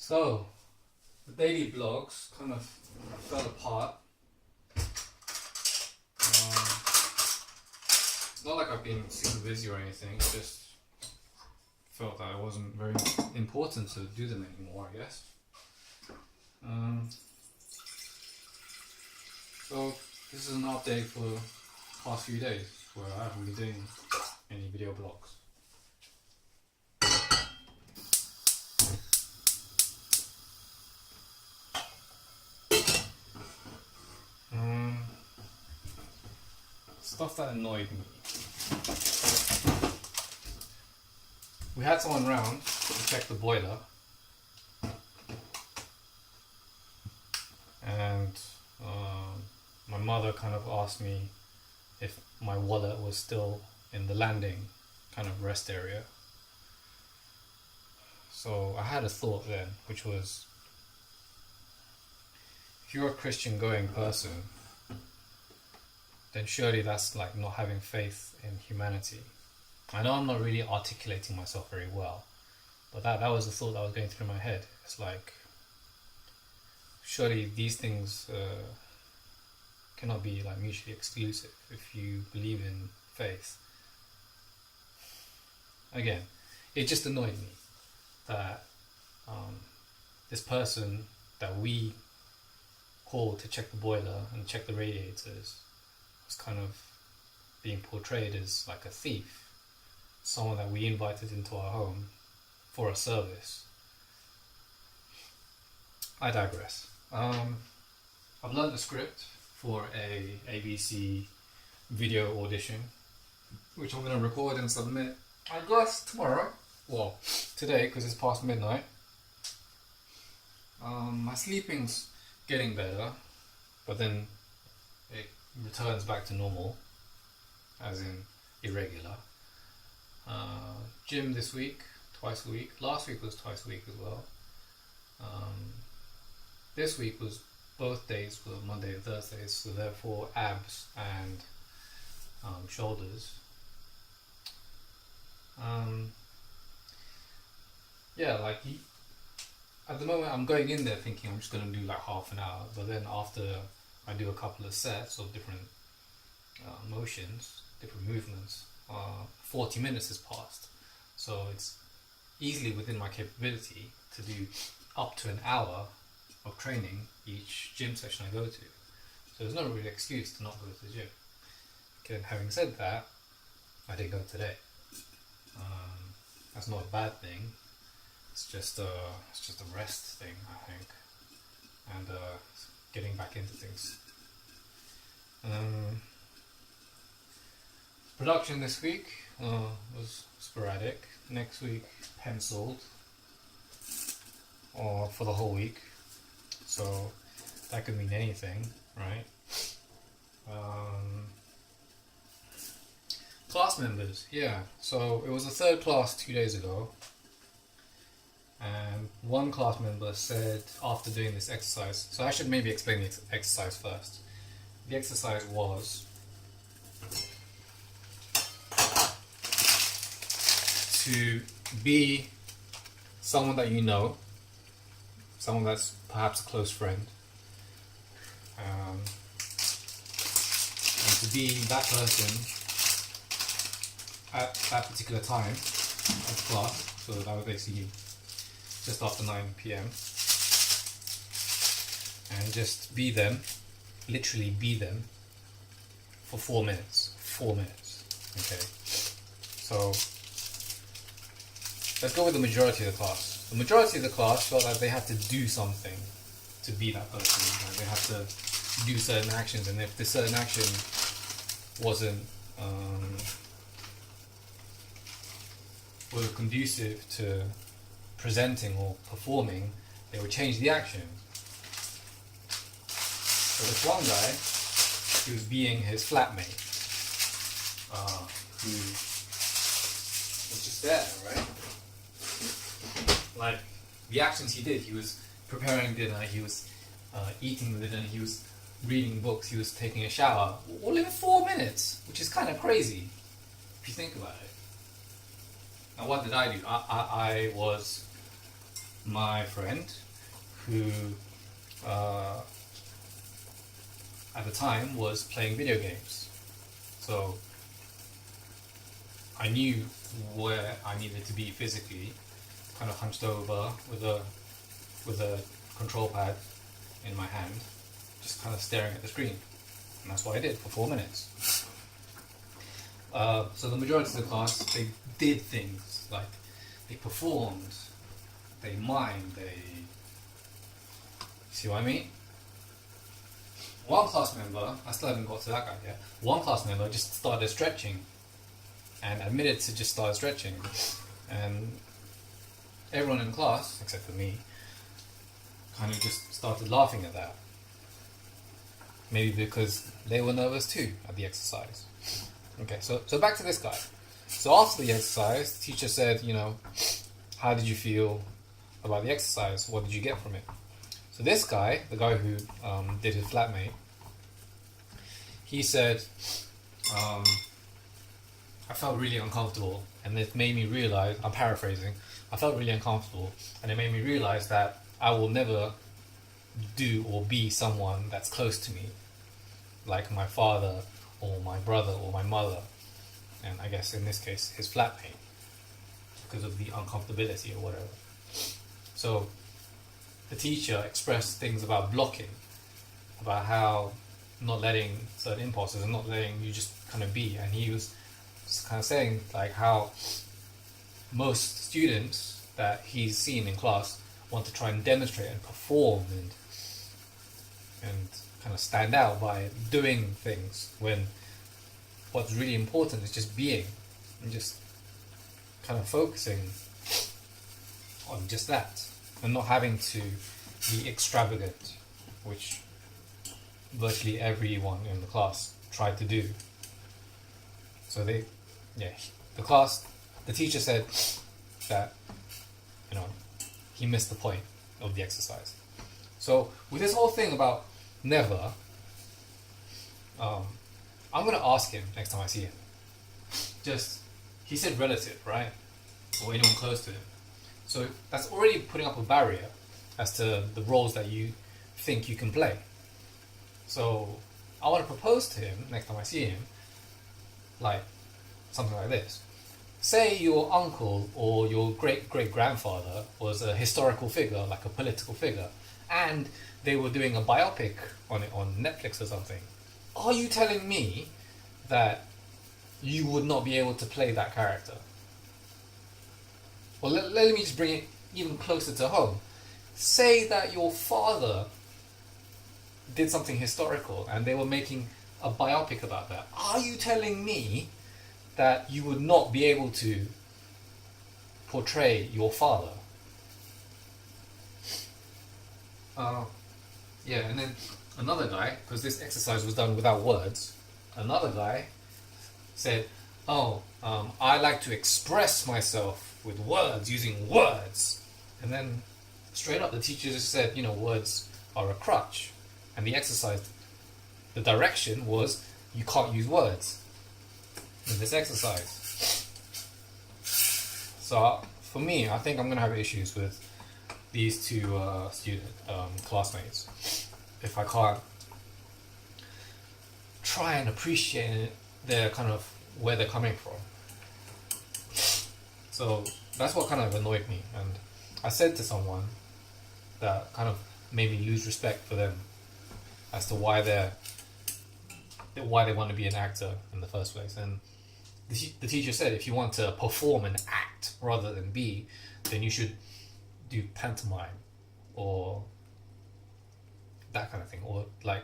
So, the daily vlogs kind of fell apart. It's not like I've been super busy or anything, I just felt that it wasn't very important to do them anymore, I guess. So, this is an update for the past few days where I haven't been doing any video vlogs. Stuff that annoyed me. We had someone round to check the boiler, and my mother kind of asked me if my wallet was still in the landing kind of rest area. So I had a thought then, which was, if you're a Christian going person, then surely that's like not having faith in humanity. I know I'm not really articulating myself very well, but that was the thought that was going through my head. It's like, surely these things cannot be like mutually exclusive if you believe in faith. Again, it just annoyed me that this person that we called to check the boiler and check the radiators was kind of being portrayed as like a thief, someone that we invited into our home for a service. I digress. I've learned the script for a ABC video audition, which I'm going to record and submit, I guess, tomorrow. Well, today, because it's past midnight. My sleeping's getting better, but then it returns back to normal, as in irregular. Gym this week, twice a week. Last week was twice a week as well. This week was both days were Monday and Thursdays, so therefore abs and shoulders. At the moment I'm going in there thinking I'm just going to do like half an hour, but then after I do a couple of sets of different motions, different movements, 40 minutes has passed. So it's easily within my capability to do up to an hour of training each gym session I go to. So there's no real excuse to not go to the gym. Okay, having said that, I did go today. That's not a bad thing. It's just a rest thing, I think, and getting back into things. Production this week was sporadic. Next week, penciled, or for the whole week. So that could mean anything, right? Class members, yeah. So it was the third class 2 days ago, and one class member said after doing this exercise, so I should maybe explain the exercise first. The exercise was to be someone that you know, someone that's perhaps a close friend, and to be that person at that particular time of class. So that was basically just after 9 p.m. and just be them, literally be them for 4 minutes. 4 minutes. Okay. So let's go with the majority of the class. The majority of the class felt like they had to do something to be that person. Like they had to do certain actions, and if the certain action wasn't conducive to presenting or performing, they would change the action. So this one guy, he was being his flatmate, who was just there, right? Like, the actions he did, he was preparing dinner, he was eating the dinner, he was reading books, he was taking a shower, all in 4 minutes, which is kind of crazy, if you think about it. And what did I do? I was my friend who at the time was playing video games. So I knew where I needed to be physically, kind of hunched over with a control pad in my hand, just kind of staring at the screen. And that's what I did for 4 minutes. So the majority of the class, they did things, like they performed, they mimed, see what I mean? One class member, I still haven't got to that guy yet, one class member just started stretching and admitted to just start stretching. And everyone in class, except for me, kind of just started laughing at that. Maybe because they were nervous too at the exercise. Okay, so back to this guy. So after the exercise, the teacher said, how did you feel about the exercise? What did you get from it? So this guy, the guy who did his flatmate, he said, I felt really uncomfortable, and it made me realize, I'm paraphrasing, I felt really uncomfortable, and it made me realize that I will never do or be someone that's close to me, like my father, or my brother, or my mother, and I guess in this case, his flatmate, because of the uncomfortability or whatever. So the teacher expressed things about blocking, about how not letting certain impulses and not letting you just kind of be, and he was kind of saying like how most students that he's seen in class want to try and demonstrate and perform and kind of stand out by doing things, when what's really important is just being and just kind of focusing on just that and not having to be extravagant, which virtually everyone in the class tried to do. So the teacher said that, he missed the point of the exercise. So with this whole thing about never, I'm going to ask him next time I see him. He said relative, right? Or anyone close to him. So that's already putting up a barrier as to the roles that you think you can play. So I want to propose to him next time I see him, like something like this. Say your uncle or your great-great-grandfather was a historical figure, like a political figure, and they were doing a biopic on it on Netflix or something. Are you telling me that you would not be able to play that character? Well, let me just bring it even closer to home. Say that your father did something historical and they were making a biopic about that. Are you telling me that you would not be able to portray your father? Yeah, and then another guy, because this exercise was done without words, another guy said, I like to express myself with words, using words. And then straight up the teacher just said, words are a crutch. And the exercise, the direction was, you can't use words in this exercise. So for me, I think I'm going to have issues with these two classmates if I can't try and appreciate their kind of where they're coming from. So that's what kind of annoyed me, and I said to someone that kind of made me lose respect for them as to why they want to be an actor in the first place. And the teacher said, if you want to perform and act rather than be, then you should do pantomime or that kind of thing, or like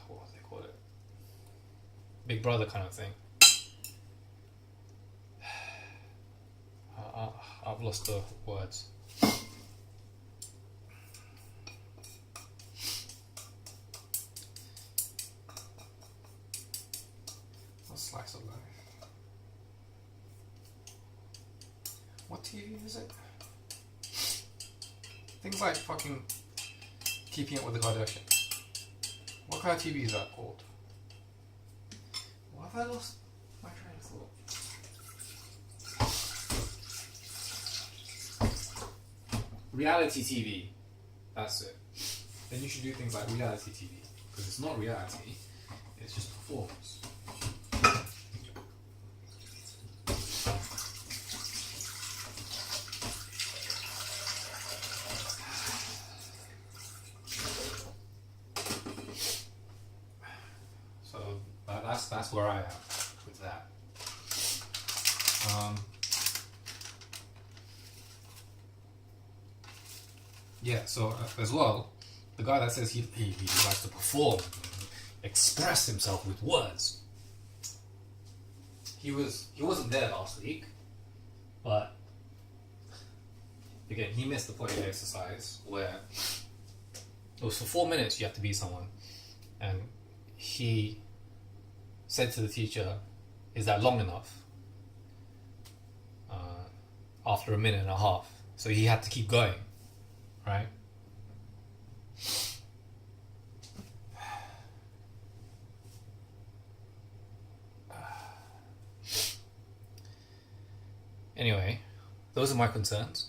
what do they call it, Big Brother kind of thing. I've lost the words. A slice of life. What TV is it? Things like fucking Keeping Up with the Kardashians. What kind of TV is that called? Why have I lost my train of thought? reality TV. That's it. Then you should do things like reality TV. Because it's not reality, it's just performance. So that's where I am with that. Yeah, so as well, the guy that says he likes to perform, express himself with words. He wasn't there last week, but again, he missed the point of the exercise where it was for 4 minutes you have to be someone, and he said to the teacher, "Is that long enough?" After a minute and a half, so he had to keep going, right? Anyway, those are my concerns.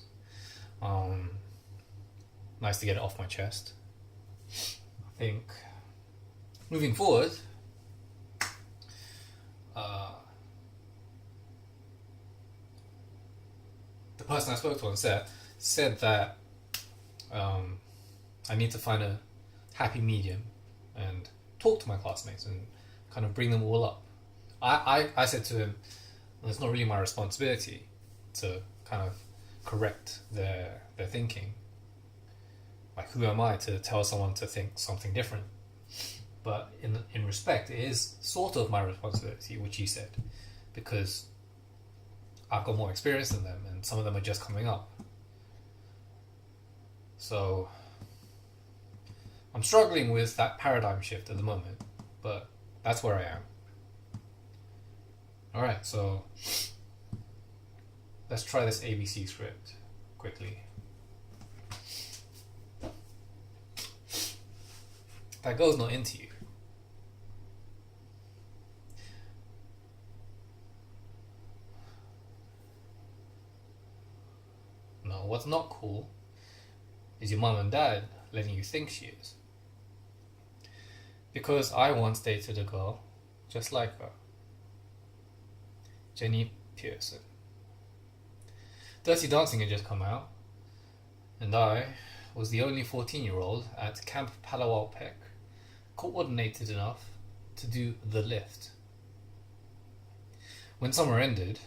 Nice to get it off my chest. I think moving forward, the person I spoke to on set said that I need to find a happy medium and talk to my classmates and kind of bring them all up. I said to him, well, it's not really my responsibility to kind of correct their thinking. Like, who am I to tell someone to think something different? But in respect, it is sort of my responsibility, which he said, because I've got more experience than them, and some of them are just coming up. So I'm struggling with that paradigm shift at the moment, but that's where I am. Alright, so let's try this ABC script quickly. That girl's not into you. No, what's not cool is your mum and dad letting you think she is. Because I once dated a girl just like her. Jenny Pearson. Dirty Dancing had just come out, and I was the only 14-year-old at Camp Palawalpek, coordinated enough to do the lift. When summer ended,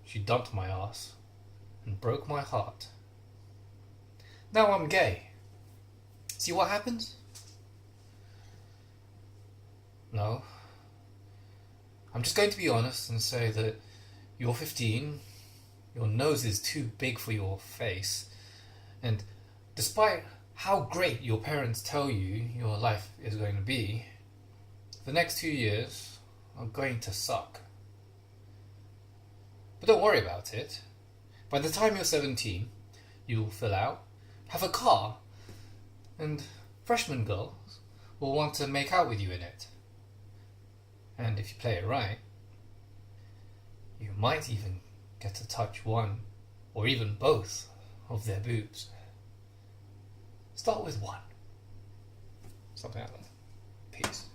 she dumped my ass and broke my heart. Now I'm gay. See what happens? No. I'm just going to be honest and say that you're 15, your nose is too big for your face, and despite how great your parents tell you your life is going to be, the next 2 years are going to suck. But don't worry about it. By the time you're 17, you'll fill out, have a car, and freshman girls will want to make out with you in it. And if you play it right, you might even get to touch one or even both of their boobs. Start with one. Something like that. Peace.